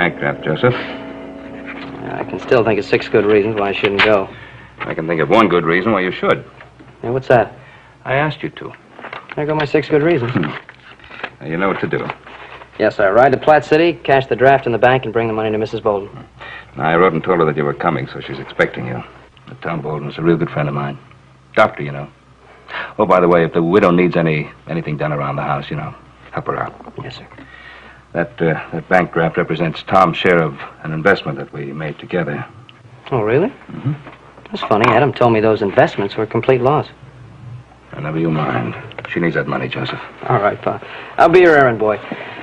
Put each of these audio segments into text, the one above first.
bank draft, Joseph. I can still think of 6 good reasons why I shouldn't go. I can think of one good reason why you should. Yeah, what's that? I asked you to. There go my 6 good reasons. Now, you know what to do. Yes, sir. Ride to Platte City, cash the draft in the bank, and bring the money to Mrs. Bolden. Now, I wrote and told her that you were coming, so she's expecting you. But Tom Bolden's a real good friend of mine. Doctor, you know. Oh, by the way, if the widow needs anything done around the house, help her out. Yes, sir. That bank draft represents Tom's share of an investment that we made together. Oh, really? Mm-hmm. That's funny. Adam told me those investments were a complete loss. Never you mind. She needs that money, Joseph. All right, Pa. I'll be your errand boy.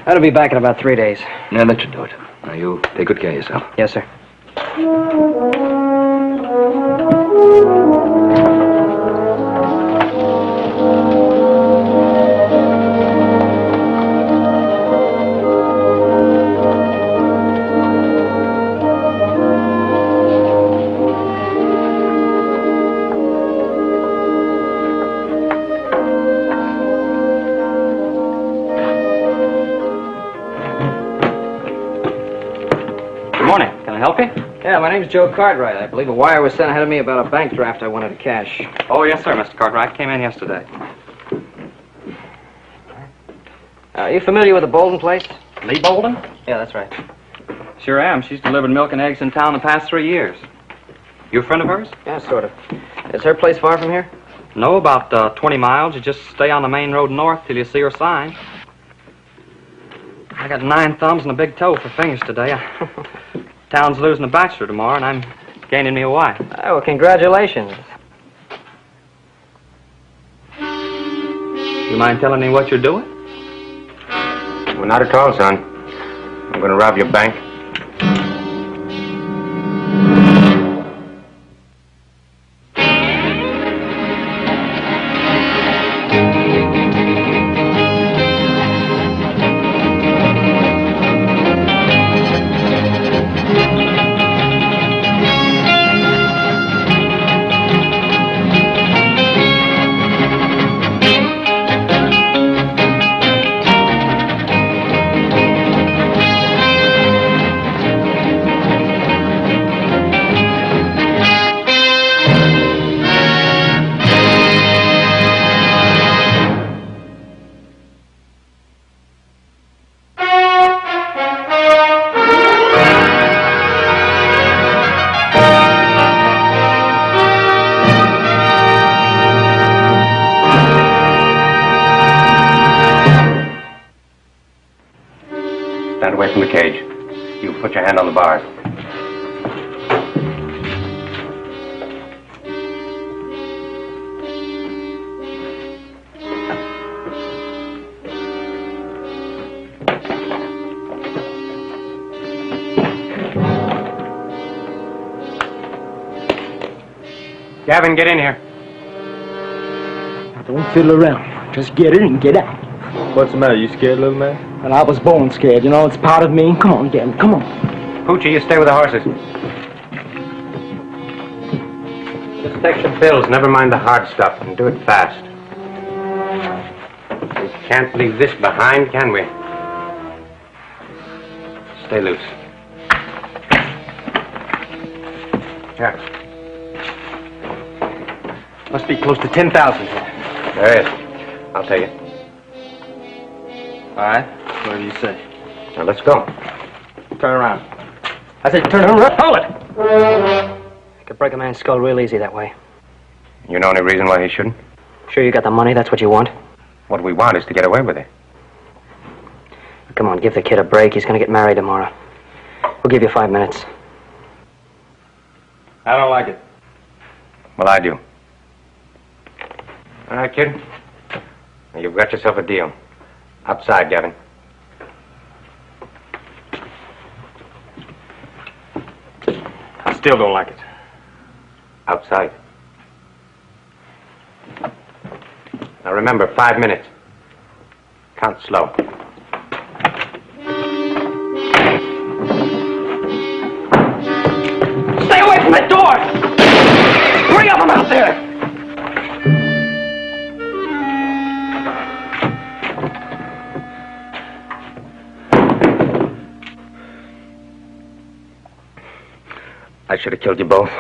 I'll be back in about 3 days. Yeah, that should do it. Now, you take good care of yourself. Yes, sir. Yeah, my name's Joe Cartwright. I believe a wire was sent ahead of me about a bank draft I wanted to cash. Oh, yes, sir, Mr. Cartwright. Came in yesterday. Are you familiar with the Bolden place? Lee Bolden? Yeah, that's right. Sure am. She's delivered milk and eggs in town the past 3 years. You a friend of hers? Yeah, sort of. Is her place far from here? No, about 20 miles. You just stay on the main road north till you see her sign. I got 9 thumbs and a big toe for fingers today. Town's losing a bachelor tomorrow, and I'm gaining me a wife. Oh, well, congratulations. You mind telling me what you're doing? Well, not at all, son. I'm going to rob your bank. Stand away from the cage. You put your hand on the bars. Gavin, get in here. Don't fiddle around. Just get in and get out. What's the matter? You scared, little man? And I was born scared, it's part of me. Come on, Gavin, come on. Poochie, you stay with the horses. Just take some pills, never mind the hard stuff, and do it fast. We can't leave this behind, can we? Stay loose. Here. Must be close to 10,000 here. There is. I'll tell you. All right. Whatever you say. Now, let's go. Turn around. I said turn around. Hold it. I could break a man's skull real easy that way. You know any reason why he shouldn't? Sure you got the money? That's what you want? What we want is to get away with it. Come on, give the kid a break. He's going to get married tomorrow. We'll give you 5 minutes. I don't like it. Well, I do. All right, kid. Now, you've got yourself a deal. Outside, Gavin. I still don't like it. Outside. Now remember, 5 minutes. Count slow. Stay away from that door! Hurry up, I'm out there! should have killed you both.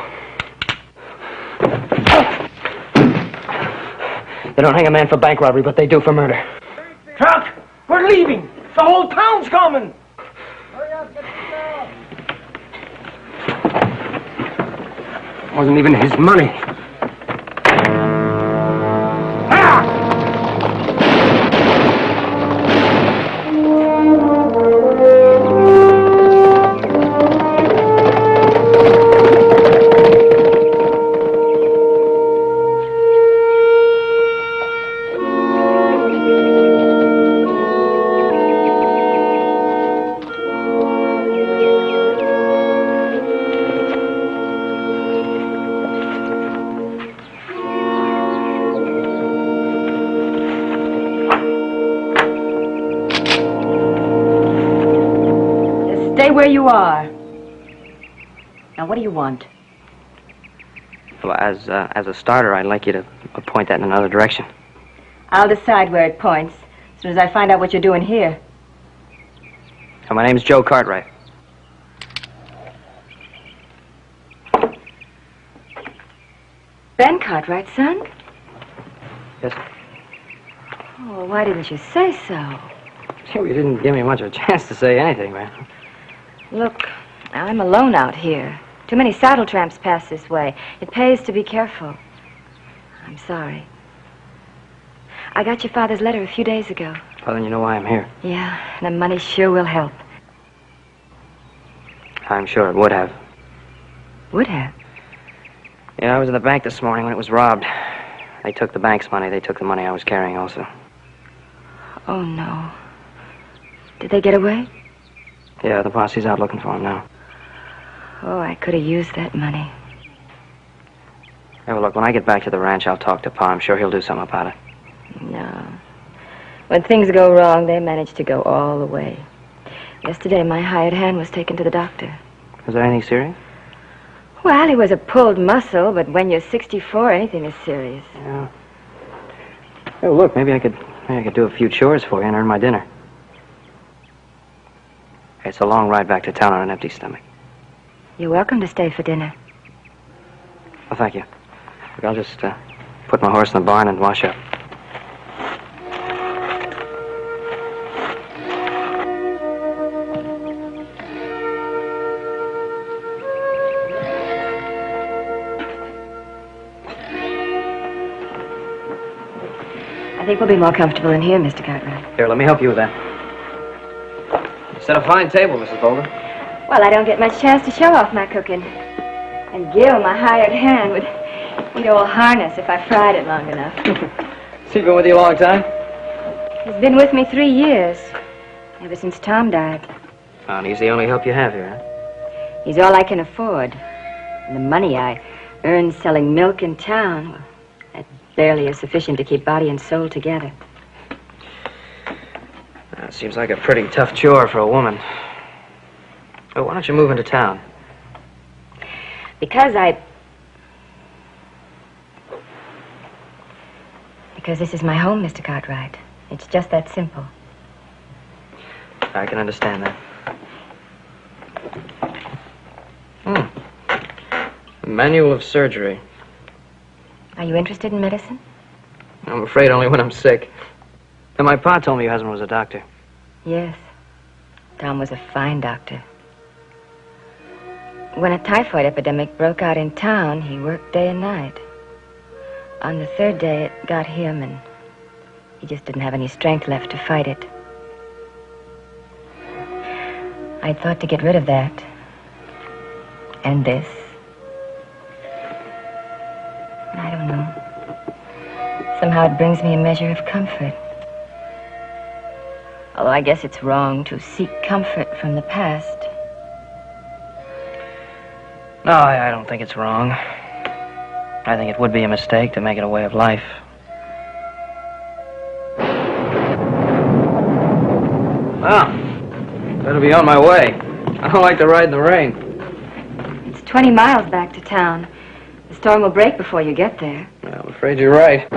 They don't hang a man for bank robbery, but they do for murder. Truck! We're leaving! The whole town's coming! Wasn't even his money. Stay where you are. Now, what do you want? Well, as a starter, I'd like you to point that in another direction. I'll decide where it points as soon as I find out what you're doing here. So my name's Joe Cartwright. Ben Cartwright, son? Yes. Oh, why didn't you say so? You didn't give me much of a chance to say anything, man. Look, I'm alone out here. Too many saddle tramps pass this way. It pays to be careful. I'm sorry. I got your father's letter a few days ago. Well, then you know why I'm here. Yeah, the money sure will help. I'm sure it would have. Would have? Yeah, I was in the bank this morning when it was robbed. They took the bank's money. They took the money I was carrying also. Oh, no. Did they get away? Yeah, the posse's out looking for him now. Oh, I could have used that money. Yeah, well, look, when I get back to the ranch, I'll talk to Pa. I'm sure he'll do something about it. No. When things go wrong, they manage to go all the way. Yesterday, my hired hand was taken to the doctor. Is there anything serious? Well, he was a pulled muscle, but when you're 64, anything is serious. Yeah. Oh, look, maybe I could do a few chores for you and earn my dinner. It's a long ride back to town on an empty stomach. You're welcome to stay for dinner. Well, thank you. Look, I'll just put my horse in the barn and wash up. I think we'll be more comfortable in here, Mr. Cartwright. Here, let me help you with that. You set a fine table, Mrs. Bolden. Well, I don't get much chance to show off my cooking. And Gil, my hired hand, would eat old harness if I fried it long enough. Has he been with you a long time? He's been with me 3 years, ever since Tom died. Oh, and he's the only help you have here, huh? He's all I can afford. And the money I earned selling milk in town, well, that barely is sufficient to keep body and soul together. That seems like a pretty tough chore for a woman. Oh, why don't you move into town? Because this is my home, Mr. Cartwright. It's just that simple. I can understand that. Manual of surgery. Are you interested in medicine? I'm afraid only when I'm sick. And my pa told me your husband was a doctor. Yes. Tom was a fine doctor. When a typhoid epidemic broke out in town, he worked day and night. On the 3rd day, it got him, and he just didn't have any strength left to fight it. I thought to get rid of that. And this. I don't know. Somehow it brings me a measure of comfort. Although I guess it's wrong to seek comfort from the past. No, I don't think it's wrong. I think it would be a mistake to make it a way of life. Well, better be on my way. I don't like to ride in the rain. It's 20 miles back to town. The storm will break before you get there. I'm afraid you're right.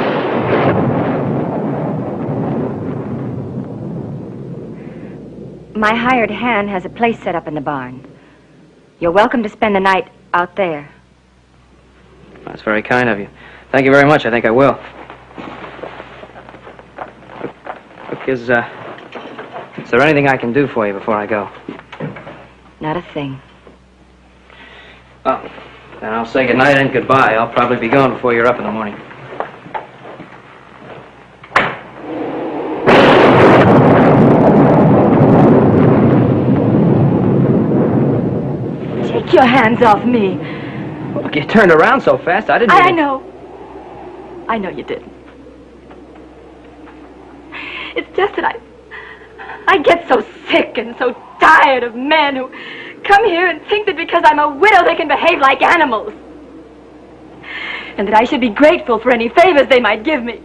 My hired hand has a place set up in the barn. You're welcome to spend the night Out there. That's very kind of you. Thank you very much. I think I will. Look, is there anything I can do for you before I go? Not a thing. Oh, then I'll say goodnight and goodbye. I'll probably be gone before you're up in the morning. Take your hands off me. Look, you turned around so fast, I didn't I even... know. I know you didn't. It's just that I get so sick and so tired of men who come here and think that because I'm a widow they can behave like animals. And that I should be grateful for any favors they might give me.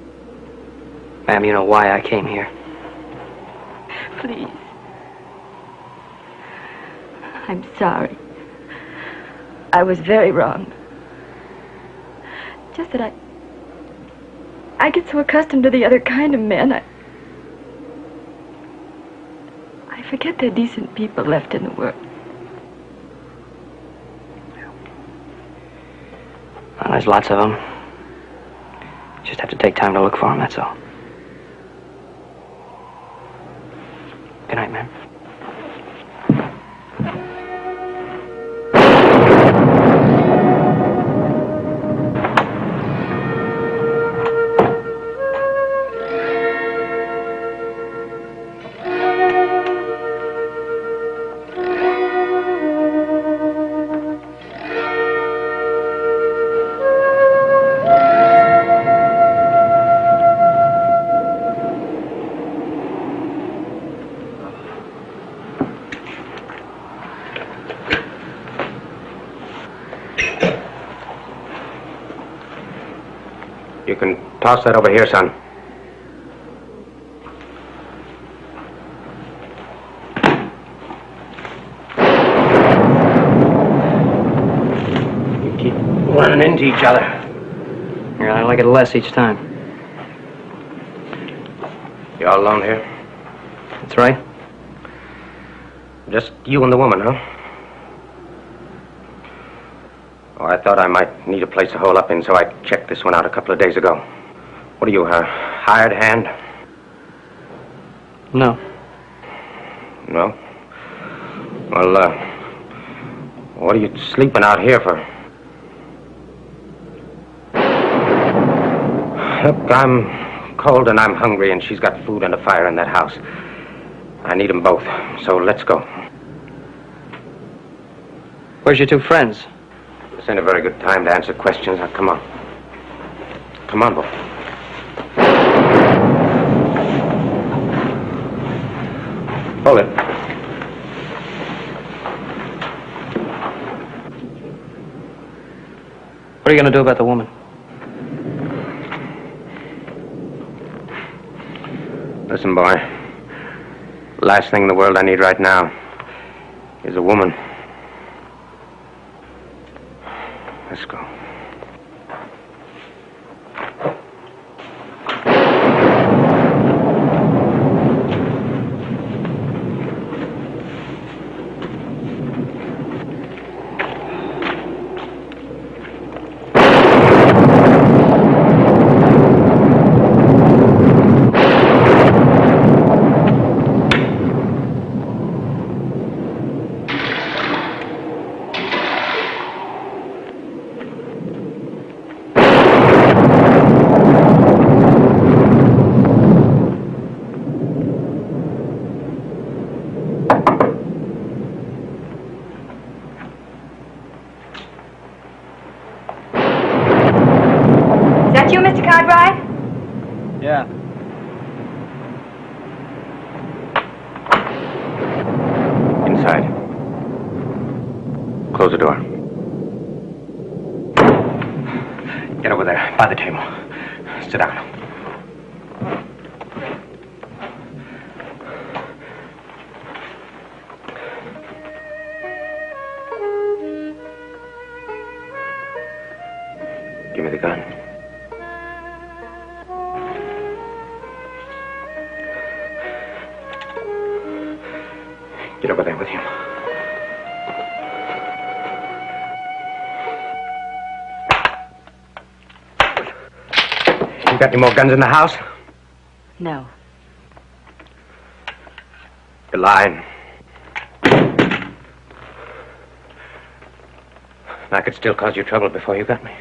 Ma'am, you know why I came here. Please. I'm sorry. I was very wrong. Just that I get so accustomed to the other kind of men, I forget they're decent people left in the world. Well, there's lots of them. You just have to take time to look for them, that's all. Good night, ma'am. You can toss that over here, son. You keep running into each other. Yeah, I like it less each time. You all alone here? That's right. Just you and the woman, huh? Oh, I thought I might need a place to hole up in, so I checked this one out a couple of days ago. What are you, a hired hand? No. No? Well, what are you sleeping out here for? Look, I'm cold and I'm hungry, and she's got food and a fire in that house. I need them both, so let's go. Where's your two friends? This ain't a very good time to answer questions. Now, come on. Come on, boy. Hold it. What are you going to do about the woman? Listen, boy. Last thing in the world I need right now is a woman. Let's go. Is that you, Mr. Cartwright? Yeah. Inside. Close the door. Get over there, by the table. Sit down. Give me the gun. Get over there with him. You got any more guns in the house? No. You're lying. I could still cause you trouble before you got me.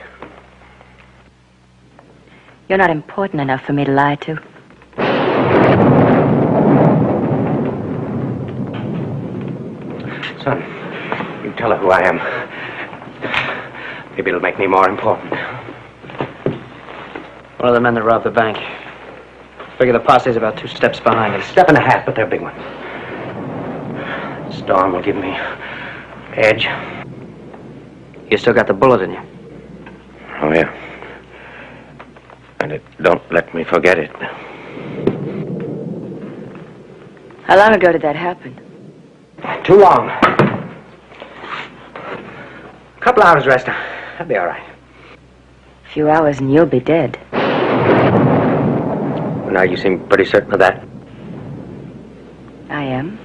You're not important enough for me to lie to. Son, you tell her who I am. Maybe it'll make me more important. One of the men that robbed the bank. Figure the posse's about 2 steps behind us. Step and a half, but they're big ones. Storm will give me edge. You still got the bullet in you. Oh, yeah. And it don't let me forget it. How long ago did that happen? Too long. A couple hours rest. I'll be all right. A few hours and you'll be dead. Now you seem pretty certain of that. I am.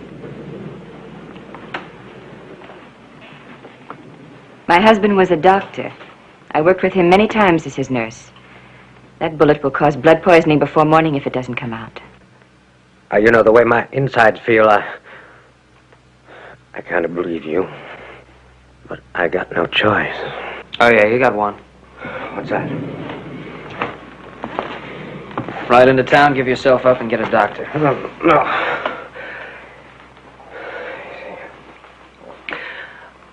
My husband was a doctor. I worked with him many times as his nurse. That bullet will cause blood poisoning before morning if it doesn't come out. You know, the way my insides feel, I kind of believe you. But I got no choice. Oh, yeah, you got one. What's that? Ride into town, give yourself up, and get a doctor. No.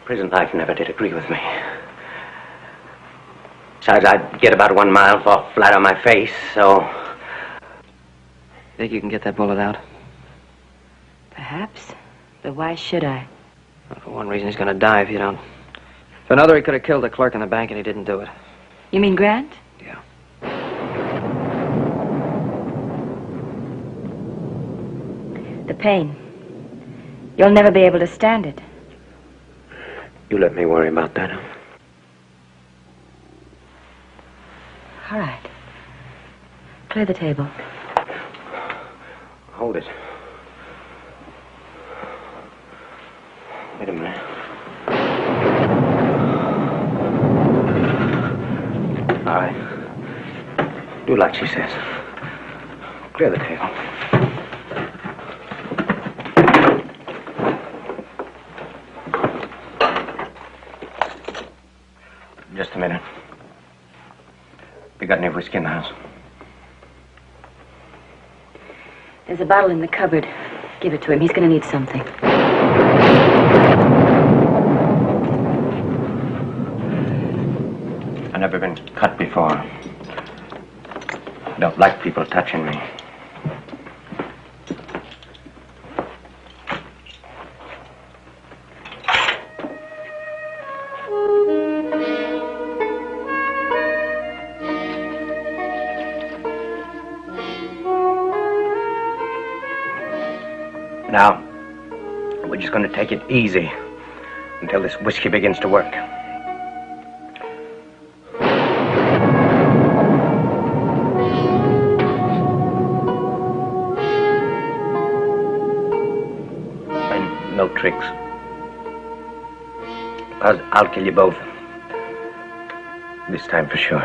Prison life never did agree with me. Besides, I'd get about 1 mile, fall flat on my face, so... Think you can get that bullet out? Perhaps. But why should I? Well, for one reason, he's going to die if you don't. For another, he could have killed the clerk in the bank, and he didn't do it. You mean Grant? Yeah. The pain. You'll never be able to stand it. You let me worry about that. All right. Clear the table. Hold it. Wait a minute. All right. Do like she says. Clear the table. Just a minute. You got any whiskey in the house? There's a bottle in the cupboard. Give it to him. He's going to need something. I've never been cut before. I don't like people touching me. Now, we're just going to take it easy until this whiskey begins to work. And no tricks. I'll kill you both. This time for sure.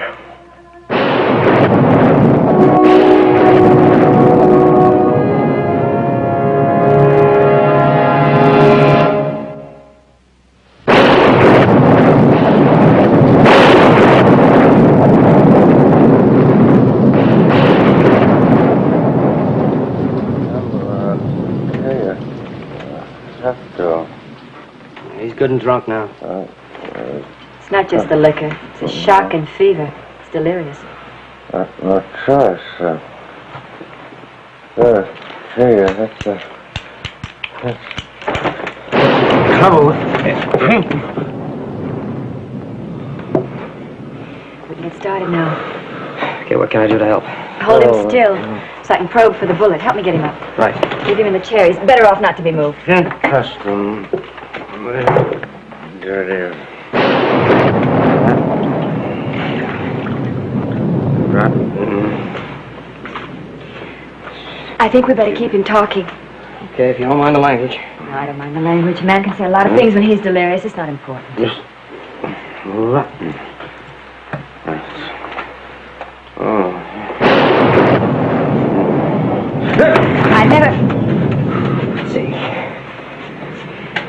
He's good and drunk now. It's not just the liquor. It's a shock and fever. It's delirious. No choice. That's Trouble with We can get started now. Okay, what can I do to help? Hold him still so I can probe for the bullet. Help me get him up. Right. Leave him in the chair. He's better off not to be moved. Can't trust them. Dirty. I think we better keep him talking. Okay, if you don't mind the language. No, I don't mind the language. A man can say a lot of things when he's delirious. It's not important. Just rotten. Oh.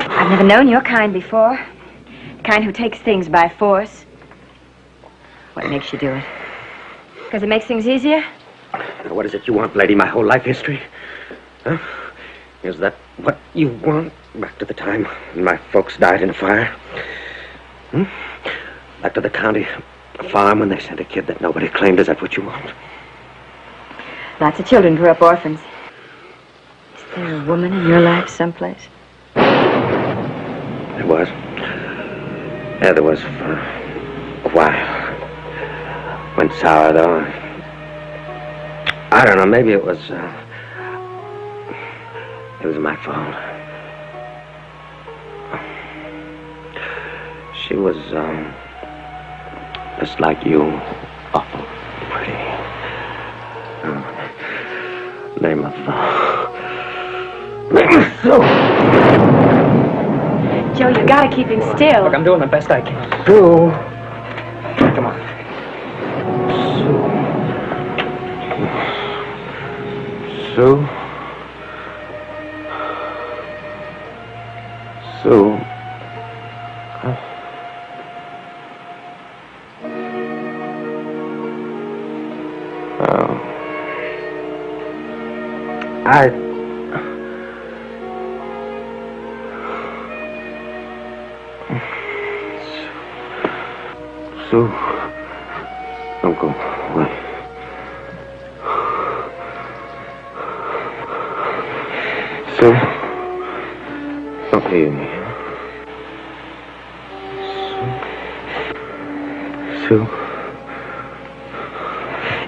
I've never known your kind before. The kind who takes things by force. What makes you do it? Because it makes things easier? Now, what is it you want, lady? My whole life history? Huh? Is that what you want? Back to the time when my folks died in a fire? Back to the county farm when they sent a kid that nobody claimed? Is that what you want? Lots of children grew up orphans. Is there a woman in your life someplace? There was. Yeah, there was for a while. Went sour, though. I don't know, maybe it was my fault. She was, just like you, awful pretty. Name of Sue. Joe, you gotta keep him still. Look, I'm doing the best I can. Sue. Come on. Sue. Sue. Sue. Don't go away. Sue. Don't leave me. Sue.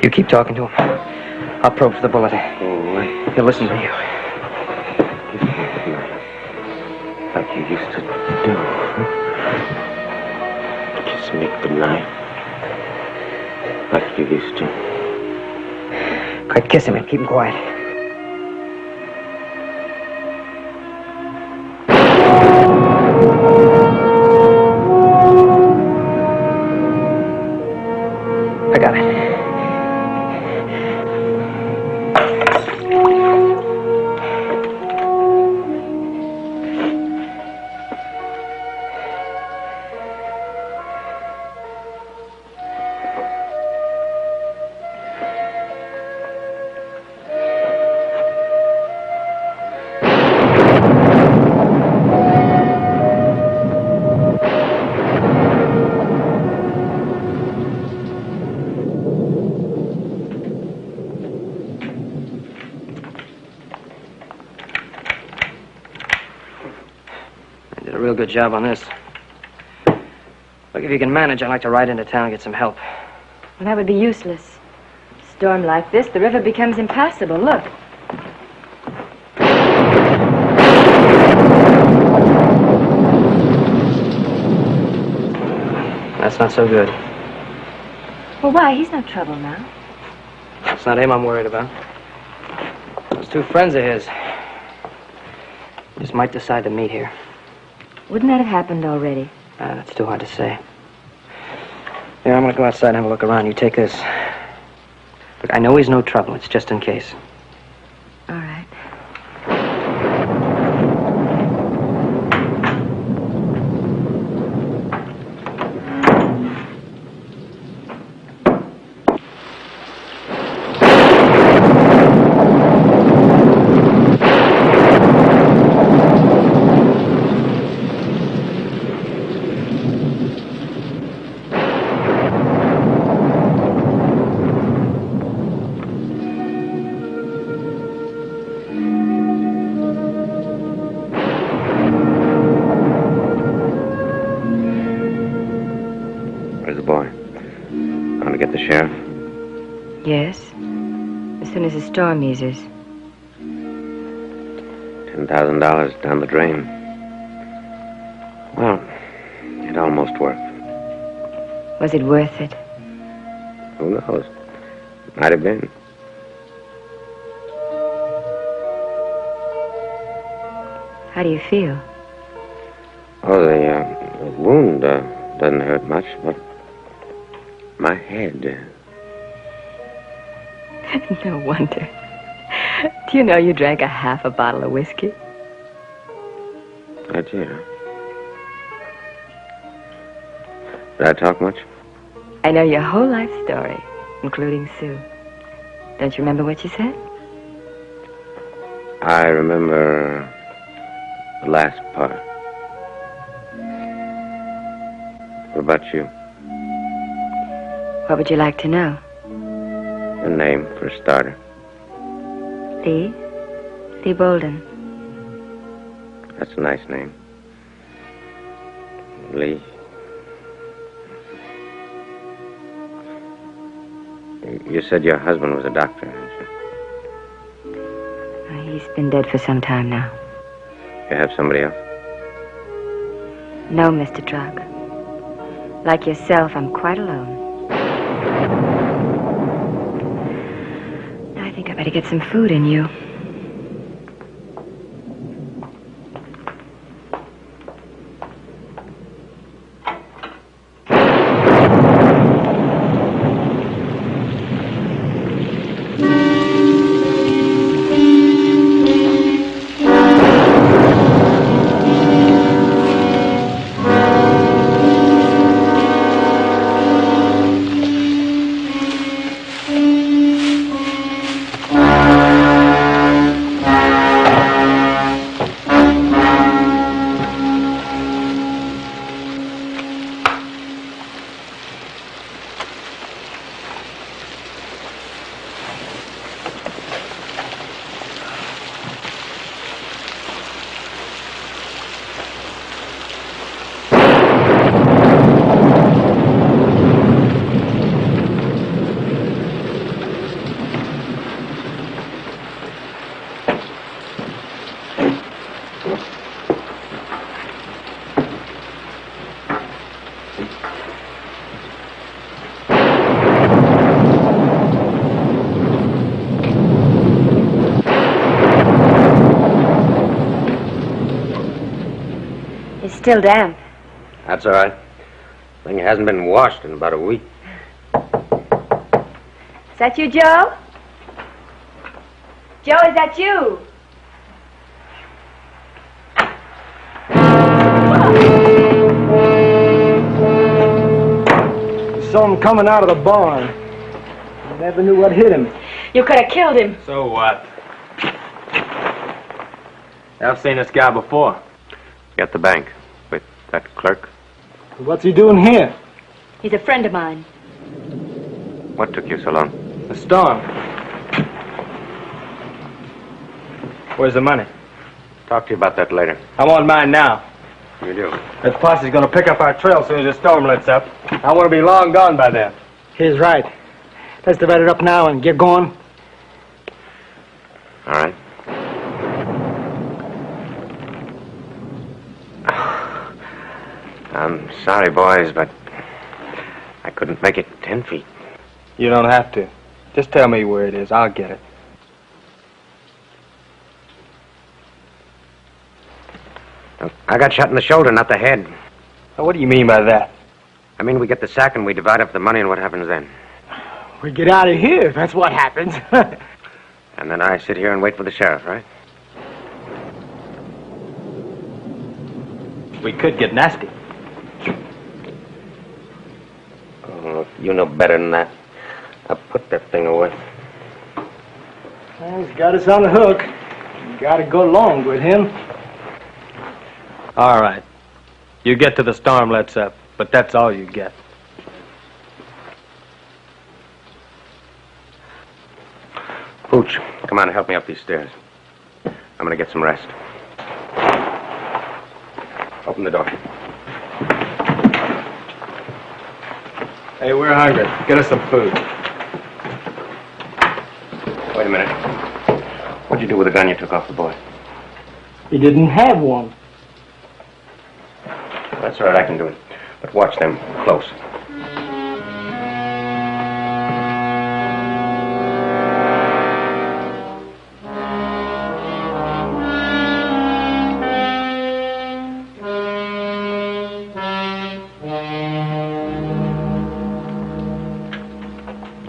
You keep talking to him. I'll probe for the bullet. Go away. He'll listen to you. Kiss me goodnight. Like you used to do. Kiss me goodnight. Like you used to. Quick, kiss him and keep him quiet. I got it. Real good job on this. Look, if you can manage, I'd like to ride into town and get some help. Well, that would be useless. A storm like this, the river becomes impassable. Look. That's not so good. Well, why? He's no trouble now. It's not him I'm worried about. Those two friends of his just might decide to meet here. Wouldn't that have happened already? That's too hard to say. Yeah, I'm gonna go outside and have a look around. You take this. Look, I know he's no trouble. It's just in case. All right. Get the sheriff? Yes. As soon as the storm eases. $10,000 down the drain. Well, it almost worked. Was it worth it? Who knows? Might have been. How do you feel? Oh, the wound doesn't hurt much, but my head. No wonder. Do you know you drank a half a bottle of whiskey? I did. Did I talk much? I know your whole life story, including Sue. Don't you remember what you said? I remember the last part. What about you? What would you like to know? Your name, for a starter. Lee? Lee Bolden. That's a nice name. Lee. You said your husband was a doctor, didn't you? He's been dead for some time now. You have somebody else? No, Mr. Truck. Like yourself, I'm quite alone. I think I better get some food in you. It's still damp. That's all right. Thing hasn't been washed in about a week. Is that you, Joe? Joe, is that you? Saw him coming out of the barn. Never knew what hit him. You could have killed him. So what? I've seen this guy before. At the bank with that clerk. What's he doing here? He's a friend of mine. What took you so long? The storm. Where's the money? Talk to you about that later. I want mine now. You do? This posse's gonna pick up our trail as soon as the storm lets up. I want to be long gone by then. He's right. Let's divide it up now and get going. All right. I'm sorry, boys, but I couldn't make it 10 feet. You don't have to. Just tell me where it is. I'll get it. I got shot in the shoulder, not the head. Now, what do you mean by that? I mean, we get the sack and we divide up the money, and what happens then? We get out of here. That's what happens. And then I sit here and wait for the sheriff, right? We could get nasty. Oh, you know better than that. I'll put that thing away. Well, he's got us on the hook. You gotta go along with him. All right. You get to the storm lets up, but that's all you get. Pooch, come on and help me up these stairs. I'm gonna get some rest. Open the door. Hey, we're hungry. Get us some food. Wait a minute. What'd you do with the gun you took off the boy? He didn't have one. That's all right, I can do it. But watch them close.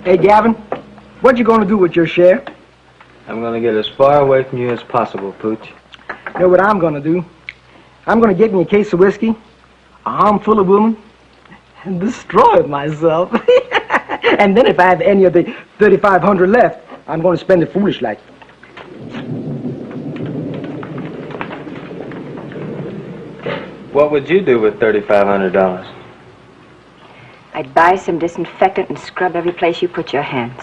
Hey, Gavin, what you gonna do with your share? I'm gonna get as far away from you as possible, Pooch. You know what I'm gonna do? I'm gonna get me a case of whiskey, a armful of women, and destroy it myself. And then if I have any of the 3,500 left, I'm gonna spend it foolish like. What would you do with $3,500? I'd buy some disinfectant and scrub every place you put your hands.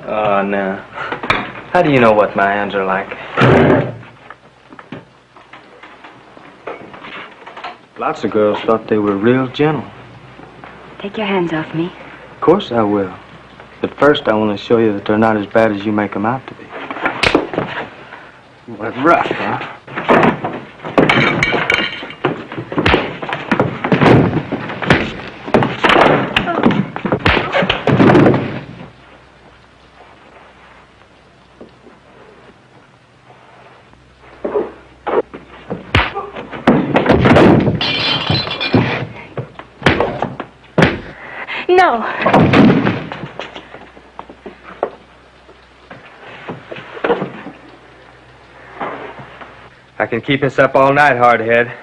Oh, no. How do you know what my hands are like? Lots of girls thought they were real gentle. Take your hands off me. Of course I will. But first I want to show you that they're not as bad as you make them out to be. What rough, huh? No. I can keep this up all night, hardhead.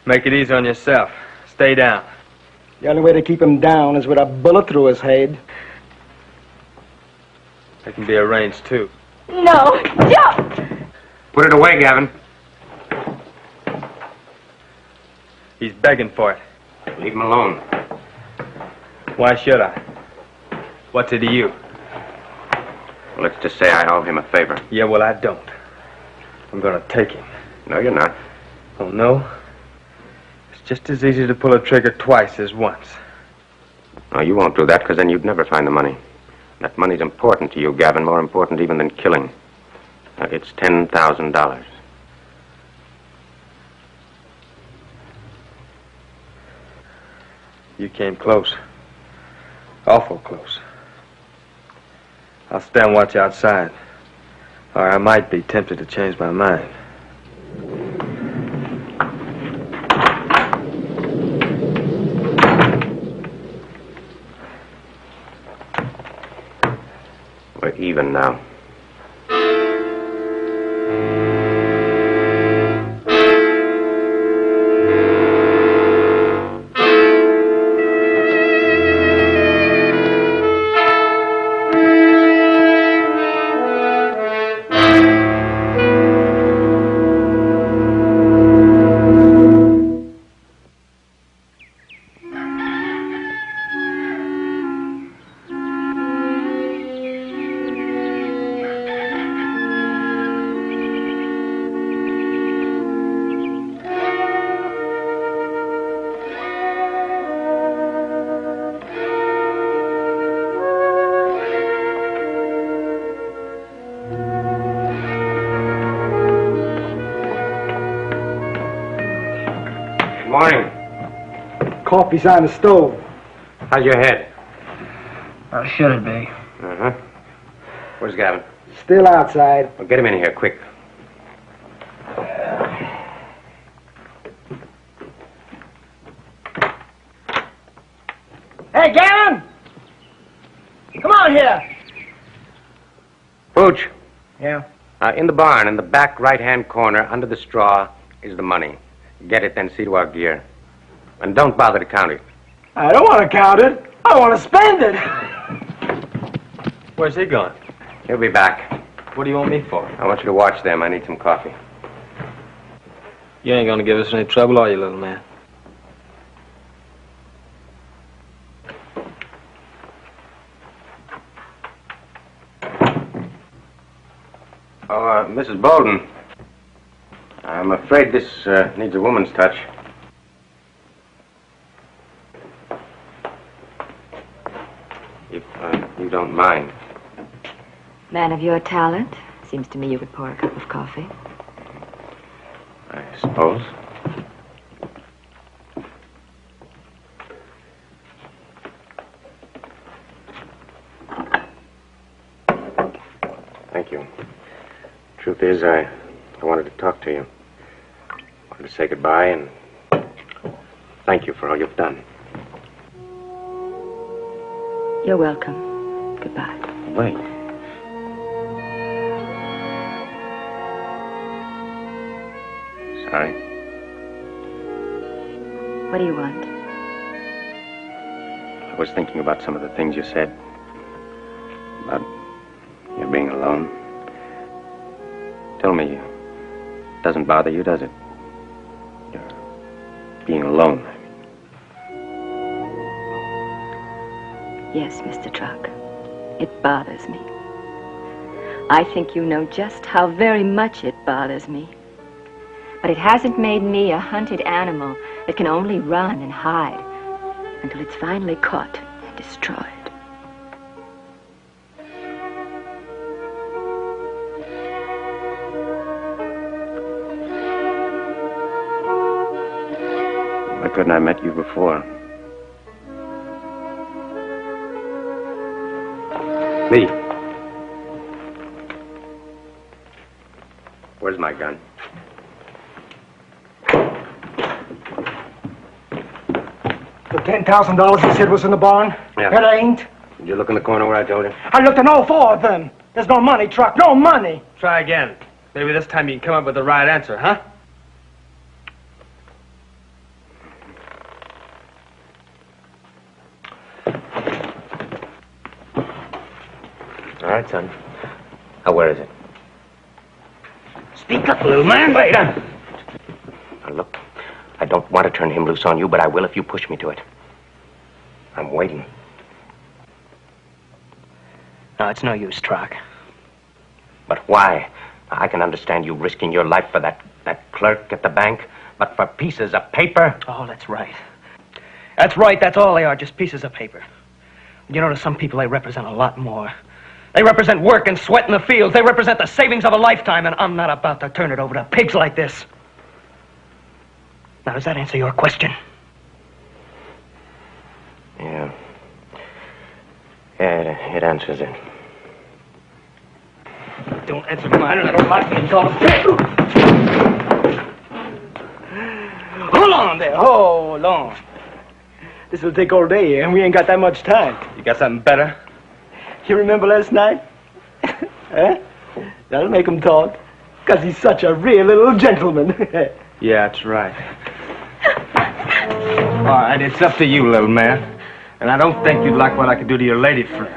Make it easy on yourself. Stay down. The only way to keep him down is with a bullet through his head. That can be arranged, too. No. Don't. Put it away, Gavin. He's begging for it. Leave him alone. Why should I? What's it to you? Well, let's just say I owe him a favor. Yeah, well, I don't. I'm gonna take him. No, you're not. Oh, no? It's just as easy to pull a trigger twice as once. No, you won't do that, because then you'd never find the money. That money's important to you, Gavin, more important even than killing. It's $10,000. You came close. Awful close. I'll stand watch outside. Or I might be tempted to change my mind. We're even now. Morning. Coffee's on the stove. How's your head? How should it be? Uh-huh. Where's Gavin? Still outside. Well, get him in here, quick. Hey, Gavin! Come on here. Pooch. Yeah? In the barn, in the back right-hand corner, under the straw, is the money. Get it, then see to our gear. And don't bother to count it. I don't want to count it. I want to spend it. Where's he going? He'll be back. What do you want me for? I want you to watch them. I need some coffee. You ain't gonna give us any trouble, are you, little man? Oh, Mrs. Bolden. I'm afraid this needs a woman's touch. If you don't mind. Man of your talent. Seems to me you could pour a cup of coffee. I suppose. Thank you. Truth is, I wanted to talk to you. I wanted to say goodbye and thank you for all you've done. You're welcome. Goodbye. Wait. Sorry. What do you want? I was thinking about some of the things you said. About you being alone. Tell me, it doesn't bother you, does it? You're being alone. Yes, Mr. Truck. It bothers me. I think you know just how very much it bothers me. But it hasn't made me a hunted animal that can only run and hide until it's finally caught and destroyed. Why couldn't I met you before? Lee. Where's my gun? The $10,000 you said was in the barn? Yeah. It ain't. Did you look in the corner where I told you? I looked in all four of them. There's no money, Truck. No money. Try again. Maybe this time you can come up with the right answer, huh? All right, son. Now, where is it? Speak up, little man. Wait, Now, look, I don't want to turn him loose on you, but I will if you push me to it. I'm waiting. No, it's no use, Truck. But why? I can understand you risking your life for that clerk at the bank, but for pieces of paper? Oh, that's right. That's right, that's all they are, just pieces of paper. You know, to some people, they represent a lot more. They represent work and sweat in the fields. They represent the savings of a lifetime, and I'm not about to turn it over to pigs like this. Now, does that answer your question? Yeah. Yeah, it answers it. Don't answer mine, and I don't like being called a pig. Hold on there. Hold on. This will take all day, and we ain't got that much time. You got something better? You remember last night? Huh? That'll make him talk. Because he's such a real little gentleman. Yeah, that's right. All right, it's up to you, little man. And I don't think you'd like what I could do to your lady friend.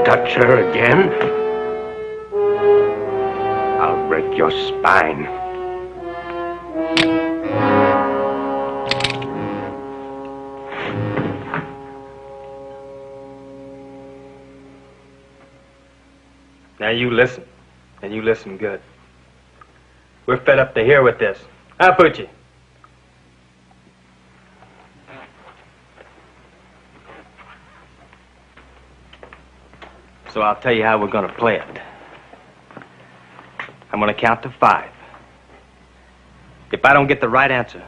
Touch her again? I'll break your spine. Now you listen, and you listen good. We're fed up to here with this. Huh, Poochie? So I'll tell you how we're gonna play it. I'm gonna count to 5. If I don't get the right answer,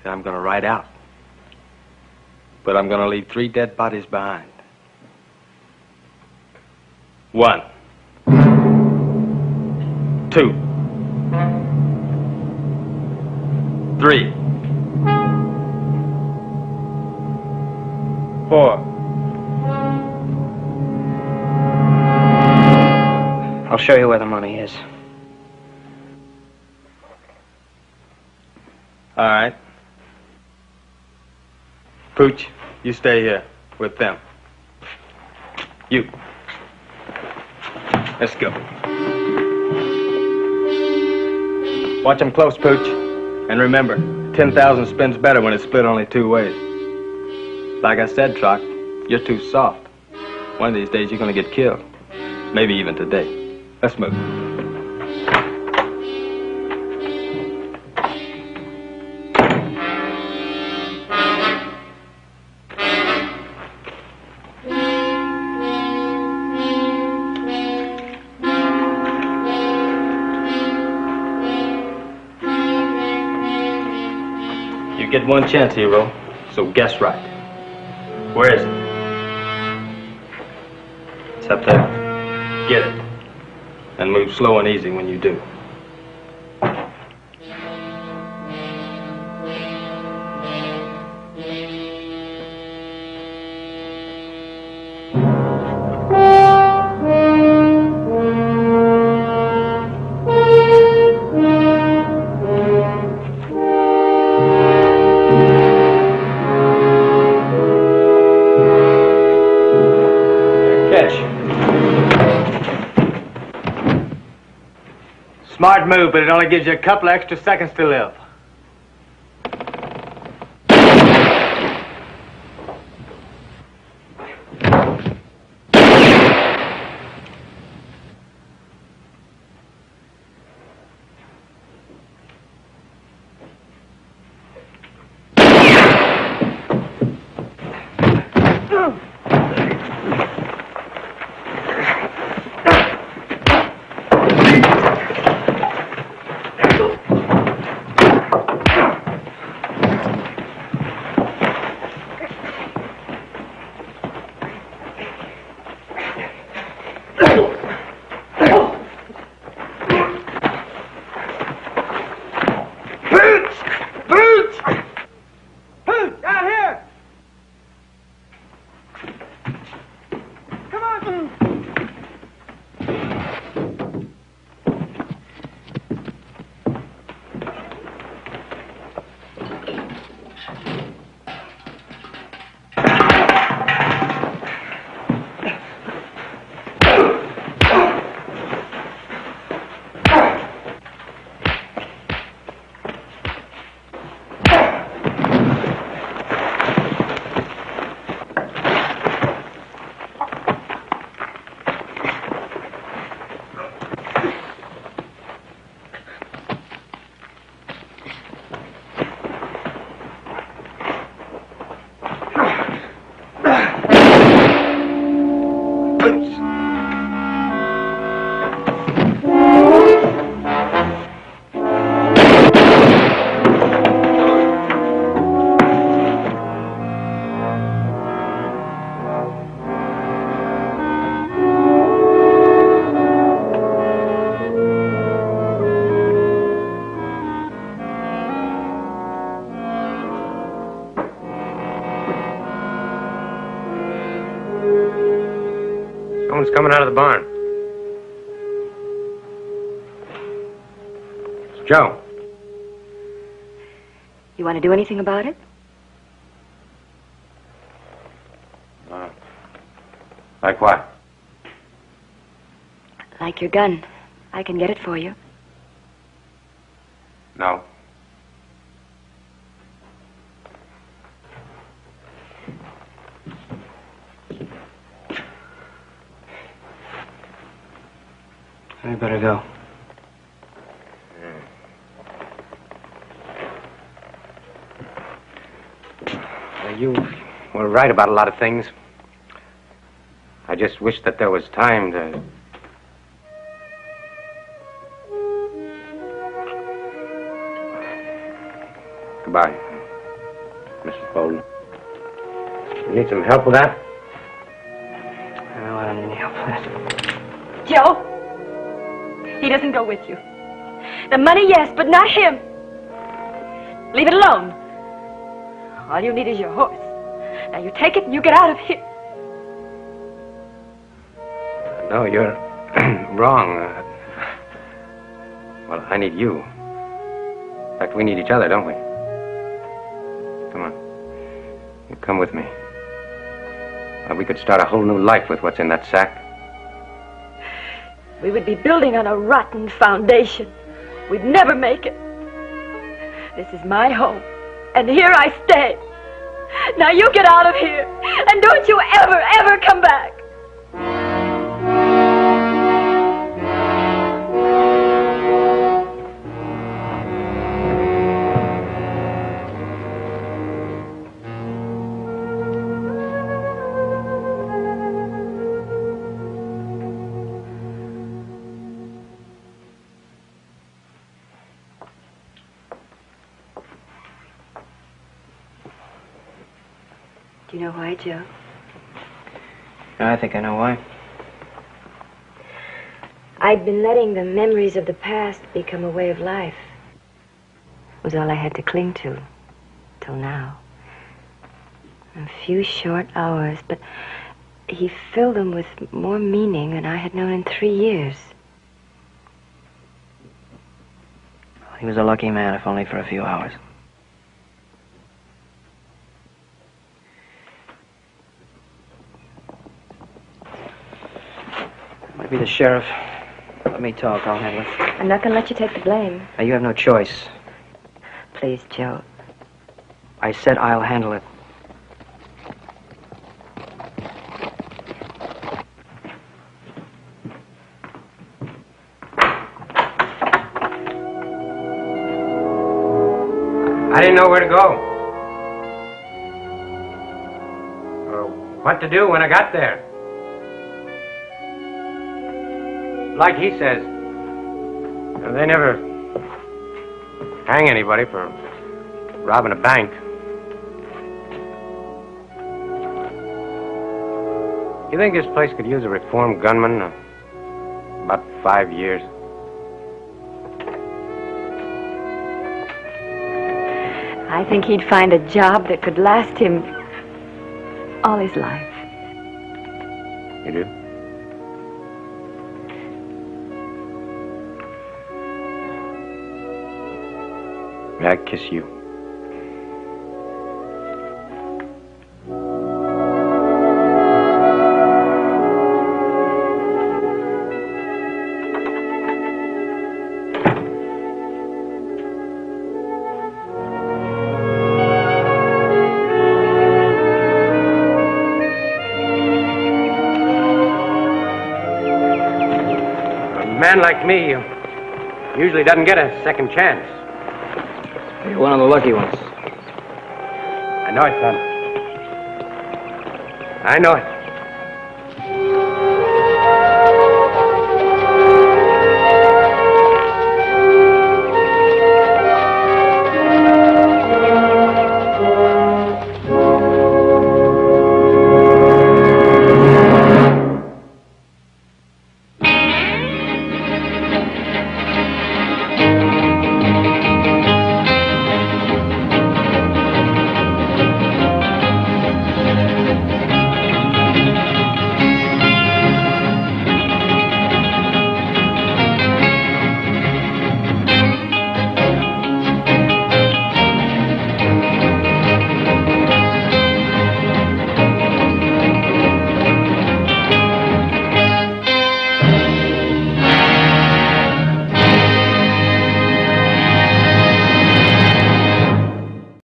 then I'm gonna ride out. But I'm gonna leave 3 dead bodies behind. 1, 2, 3, 4. I'll show you where the money is. All right. Pooch, you stay here with them. You. Let's go. Watch them close, Pooch. And remember, 10,000 spins better when it's split only 2 ways. Like I said, Troc, you're too soft. One of these days you're gonna get killed. Maybe even today. Let's move. You get one chance, hero, so guess right. Where is it? It's up there. Get it. And move slow and easy when you do. Smart move, but it only gives you a couple of extra seconds to live. Someone's coming out of the barn. It's Joe. You want to do anything about it? Like what? Like your gun. I can get it for you. No. I better go. You were right about a lot of things. I just wish that there was time to... Goodbye, Mrs. Bolden. You need some help with that? No, I don't need any help with that. Joe! He doesn't go with you. The money, yes, but not him. Leave it alone. All you need is your horse. Now you take it and you get out of here. No, you're wrong. Well, I need you. In fact, we need each other, don't we? Come on. You come with me. Well, we could start a whole new life with what's in that sack. We would be building on a rotten foundation. We'd never make it. This is my home, and here I stay. Now you get out of here, and don't you ever, ever come back. Do you know why, Joe? I think I know why. I'd been letting the memories of the past become a way of life. It was all I had to cling to, till now. A few short hours, but he filled them with more meaning than I had known in 3 years. He was a lucky man, if only for a few hours. Might be the sheriff. Let me talk. I'll handle it. I'm not going to let you take the blame. Now, you have no choice. Please, Joe. I said I'll handle it. I didn't know where to go. Or what to do when I got there. Like he says, they never hang anybody for robbing a bank. You think this place could use a reformed gunman? About 5 years. I think he'd find a job that could last him all his life. You do? May I kiss you? A man like me usually doesn't get a second chance. You're one of the lucky ones. I know it, son. I know it.